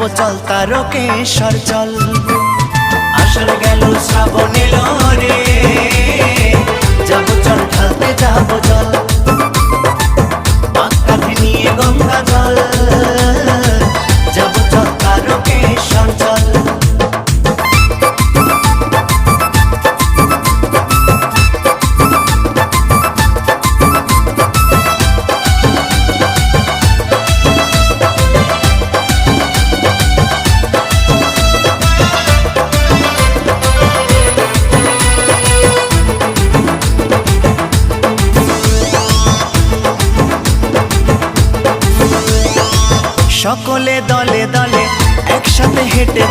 যাবো চল তারকেশ্বর চল। আসর গেল শ্রাবণ এলো রে, যাবো চল ঢালতে যাবো জল। কাঁধে নিয়ে গঙ্গা জল, যাবো চল তারকেশ্বর চল। সকলে দলে দলে একসাথে হেঁটে